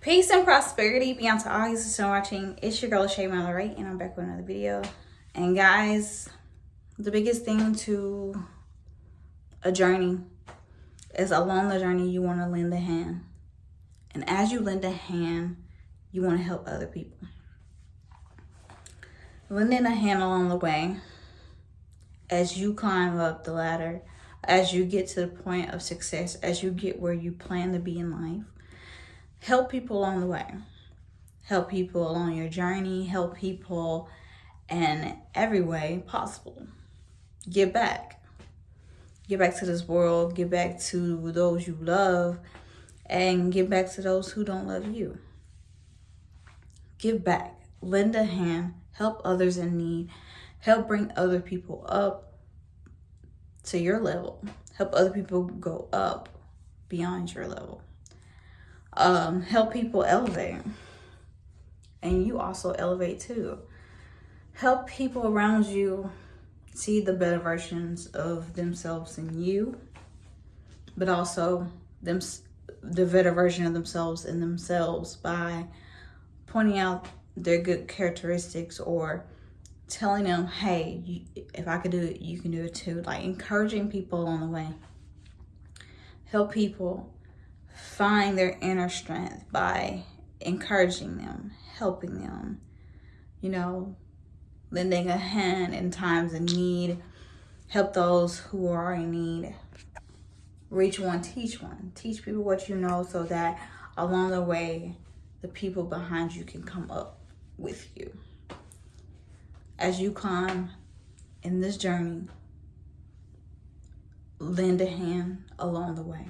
Peace and prosperity be unto all who's still watching. It's your girl 𝐂𝐍𝐉𝐎 Wright, and I'm back with another video. And guys, the biggest thing to a journey is along the journey you want to lend a hand. And as you lend a hand, you want to help other people. Lending a hand along the way, as you climb up the ladder, as you get to the point of success, as you get where you plan to be in life, help people along the way. Help people along your journey. Help people in every way possible. Give back. Give back to this world. Give back to those you love. And give back to those who don't love you. Give back. Lend a hand. Help others in need. Help bring other people up to your level. Help other people go up beyond your level. Help people elevate, and you also elevate too. Help people around you see the better versions of themselves in you, but also the better version of themselves in themselves by pointing out their good characteristics or telling them, hey, if I could do it, you can do it too. Like encouraging people along the way. Help people find their inner strength by encouraging them, helping them, lending a hand in times of need. Help those who are in need. Reach one, teach one. Teach people what you know so that along the way, the people behind you can come up with you. As you climb in this journey, lend a hand along the way.